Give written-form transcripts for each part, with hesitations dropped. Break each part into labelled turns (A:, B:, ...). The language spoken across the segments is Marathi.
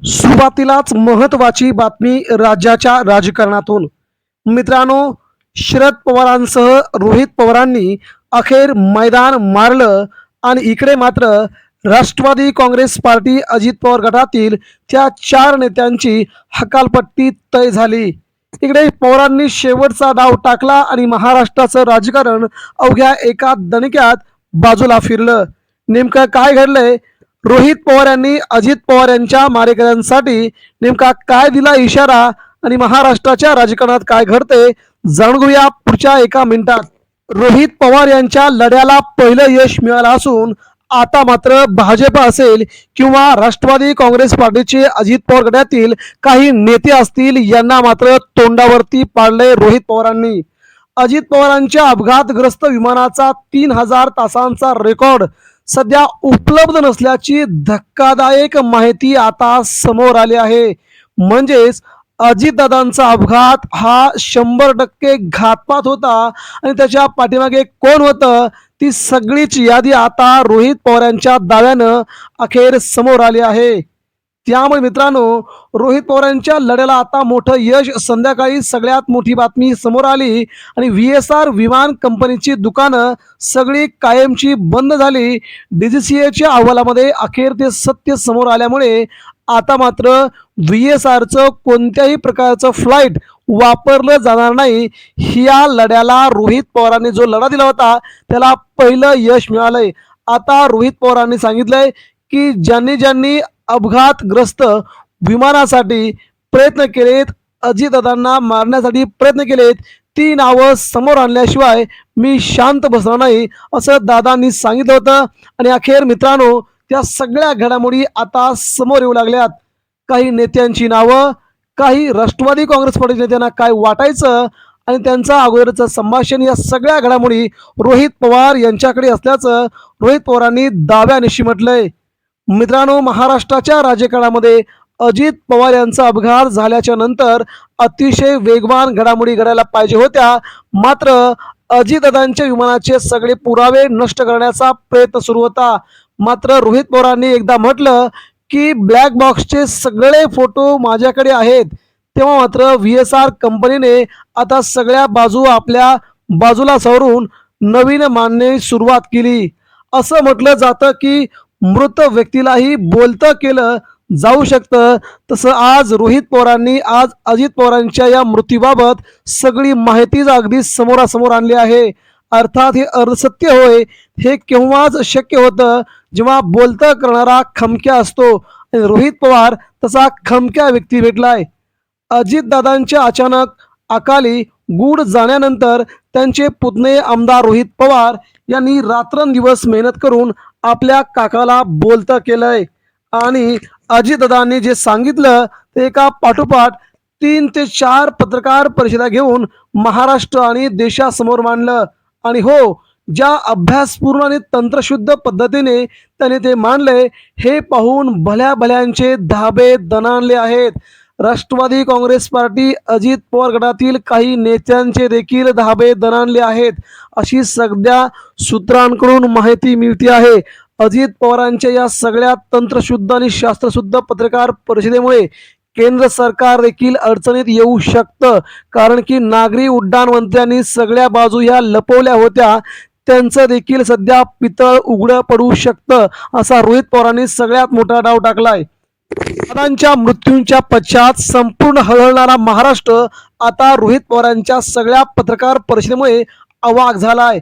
A: सुरुवातीलाच महत्त्वाची बातमी राज्याच्या राजकारणातून. मित्रांनो, शरद पवारांसह रोहित पवारांनी अखेर मैदान मारलं आणि इकडे मात्र राष्ट्रवादी काँग्रेस पार्टी अजित पवार गटातील त्या 4 नेत्यांची हकालपट्टी तय झाली. इकडे पवारांनी शेवटचा डाव टाकला आणि महाराष्ट्राचं राजकारण अवघ्या एका दणक्यात बाजूला फिरलं. नेमकं काय घडलंय? रोहित पवार यांनी अजित पवार यांच्या मारेकऱ्यांसाठी नेमका काय दिला इशारा आणि महाराष्ट्राच्या राजकारणात काय घडते जाणून घेऊया पुढच्या एका मिनिटात. रोहित पवार यांच्या लढ्याला पहिलं यश मिळालं असून आता मात्र भाजप असेल किंवा राष्ट्रवादी काँग्रेस पार्टीचे अजित पवार गटातील काही नेते असतील यांना मात्र तोंडावरती पाडले रोहित पवारांनी. अजित पवारांच्या अपघातग्रस्त विमानाचा 3000 तासांचा रेकॉर्ड सध्या उपलब्ध नसल्याची धक्कादायक माहिती आता समोर आली आहे. म्हणजेच अजितदादांचा अपघात हा 100% घातपात होता आणि त्याच्या पाठीमागे कोण होतं ती सगळीच यादी आता रोहित पवारांच्या दाव्यानं अखेर समोर आली आहे. त्यामुळे मित्रांनो, रोहित पवारांच्या लढ्याला आता मोठं यश. संध्याकाळी सगळ्यात मोठी बातमी समोर आली आणि VSR विमान कंपनीची दुकानं सगळी कायमची बंद झाली. DGCAच्या अहवालामध्ये अखेर ते सत्य समोर आल्यामुळे आता मात्र VSRचं कोणत्याही प्रकारचं फ्लाईट वापरलं जाणार नाही. ह्या लढ्याला रोहित पवारांनी जो लढा दिला होता त्याला पहिलं यश मिळालंय. आता रोहित पवारांनी सांगितलंय की ज्यांनी ज्यांनी अपघातग्रस्त विमानासाठी प्रयत्न केलेत, अजितदादांना मारण्यासाठी प्रयत्न केलेत, ती नावं समोर आणल्याशिवाय मी शांत बसणार नाही असं दादांनी सांगितलं होतं. आणि अखेर मित्रांनो, त्या सगळ्या घडामोडी आता समोर येऊ लागल्यात. काही नेत्यांची नावं, काही राष्ट्रवादी काँग्रेस पार्टी नेत्यांना काय वाटायचं आणि त्यांचं अगोदरचं संभाषण, या सगळ्या घडामोडी रोहित पवार यांच्याकडे असल्याचं रोहित पवारांनी दाव्यानिशी म्हटलंय. मित्रांनो, महाराष्ट्राच्या राजकारणामध्ये अजित पवार यांचा अपघात झाल्याच्या नंतर अतिशय वेगवान घडामोडी घडायला पाहिजे होत्या. मात्र अजितदादांच्या विमानाचे सगळे पुरावे नष्ट करण्याचा प्रयत्न सुरू होता. मात्र रोहित पवारांनी एकदा म्हटलं की ब्लॅक बॉक्सचे सगळे फोटो माझ्याकडे आहेत. तेव्हा मात्र VSR कंपनीने आता सगळ्या बाजू आपल्या बाजूला सावरून नवीन मांडण्याची सुरुवात केली. असं म्हटलं जातं की मृत व्यक्तीलाही बोलतं केलं जाऊ शकतं. तसं आज रोहित पवारांनी आज अजित पवारांच्या या मृत्यूबाबत सगळी माहितीच अगदी समोरासमोर आणली आहे. अर्थात हे अर्धसत्य होय. हे केव्हाच शक्य होतं जेव्हा बोलतं करणारा खमक्या असतो आणि रोहित पवार तसा खमक्या व्यक्ती भेटलाय. अजितदादांच्या अचानक अकाली गुढ जाण्यानंतर त्यांचे पुतणे आमदार रोहित पवार यांनी रात्रंदिवस मेहनत करून आपल्या काकाला बोलतं केलंय आणि अजितदादांनी जे सांगितलं ते एका पाठोपाठ 3 ते 4 पत्रकार परिषदा घेऊन महाराष्ट्र आणि देशासमोर मांडलं. आणि हो, ज्या अभ्यासपूर्ण आणि तंत्रशुद्ध पद्धतीने त्याने ते मांडले हे पाहून भल्या भल्यांचे धाबे दणाणले आहेत. राष्ट्रवादी काँग्रेस पार्टी अजित पवार गटातील काही नेत्यांचे देखील धाबे दणाणले आहेत अशी सध्या सूत्रांकडून माहिती मिळते आहे. अजित पवारांच्या या सगळ्या तंत्रशुद्ध आणि शास्त्रशुद्ध पत्रकार परिषदेमुळे केंद्र सरकार देखील अडचणीत येऊ शकतं. कारण की नागरी उड्डाण मंत्र्यांनी सगळ्या बाजू ह्या लपवल्या होत्या. त्यांचं देखील सध्या पितळ उघडं पडू शकतं असा रोहित पवारांनी सगळ्यात मोठा डाव टाकलाय. दादांच्या मृत्यूंच्या पश्चात संपूर्ण हळहळणारा महाराष्ट्र आता रोहित पवारांच्या सगळ्या पत्रकार परिषदेमुळे अवाक झालाय.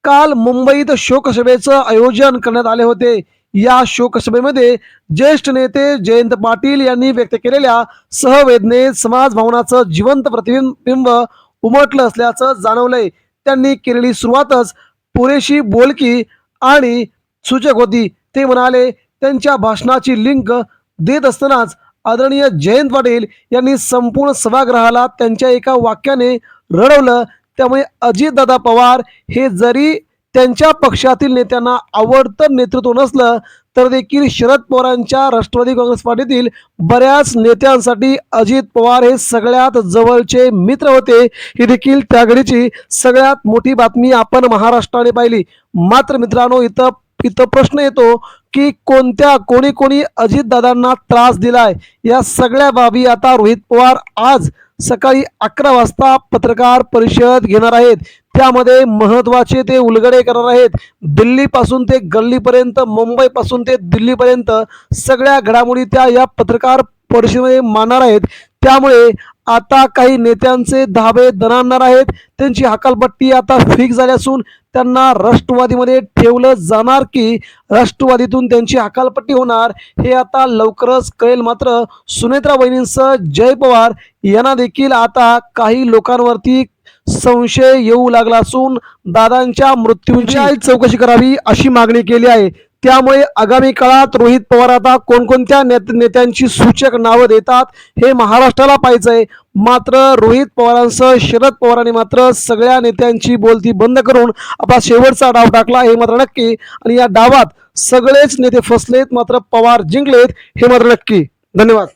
A: काल मुंबईत शोकसभेचं आयोजन करण्यात आले होते. या शोकसभेमध्ये ज्येष्ठ नेते जयंत पाटील यांनी व्यक्त केलेल्या सहवेदनेत समाज भावनाचं जिवंत प्रतिबिंब उमटलं असल्याचं जाणवलंय. त्यांनी केलेली सुरुवातच पुरेशी बोलकी आणि सूचक होती. ते म्हणाले, त्यांच्या भाषणाची लिंक देत असतानाच आदरणीय जयंत पाटील यांनी संपूर्ण सभागृहाला त्यांच्या एका वाक्याने रडवलं. त्यामुळे अजितदादा पवार हे जरी त्यांच्या पक्षातील नेत्यांना आवडतं नेतृत्व नसलं तर देखील शरद पवारांच्या राष्ट्रवादी काँग्रेस पार्टीतील बऱ्याच नेत्यांसाठी अजित पवार हे सगळ्यात जवळचे मित्र होते. ही देखील त्या घडीची सगळ्यात मोठी बातमी आपण महाराष्ट्राने पाहिली. मात्र मित्रांनो, इथं प्रश्न येतो नक्की कोणत्या कोणी कोणी अजितदादांना त्रास दिलाय, या सगळ्या बाबी आता रोहित पवार आज सकाळी 11 वाजता पत्रकार परिषद घेणार आहेत. त्यामध्ये महत्त्वाचे ते उलगडे करणार आहेत. दिल्लीपासून ते गल्लीपर्यंत, मुंबईपासून ते दिल्लीपर्यंत सगळ्या घडामोडी त्या या पत्रकार परिषदेमध्ये मांडणार आहेत. त्यामुळे आता काही नेत्यांचे धाबे दणाणणार आहेत. त्यांची हकालपट्टी आता फिक्स झाली असून त्यांना राष्ट्रवादीमध्ये ठेवलं जाणार की राष्ट्रवादीतून त्यांची हकालपट्टी होणार हे आता लवकरच कळेल. मात्र सुनेत्रा वहिनींसह जय पवार यांना देखील आता काही लोकांवरती संशय येऊ लागला असून दादांच्या मृत्यूची चौकशी करावी अशी मागणी केली आहे. त्यामुळे आगामी काळात रोहित पवार आता कोणकोणत्या नेत्यांची सूचक नावं देतात हे महाराष्ट्राला पाहायचंय. मात्र रोहित पवारांसह शरद पवारांनी मात्र सगळ्या नेत्यांची बोलती बंद करून आपला शेवटचा डाव टाकला हे मात्र नक्की. आणि या डावात सगळेच नेते फसलेत, मात्र पवार जिंकलेत हे मात्र नक्की. धन्यवाद.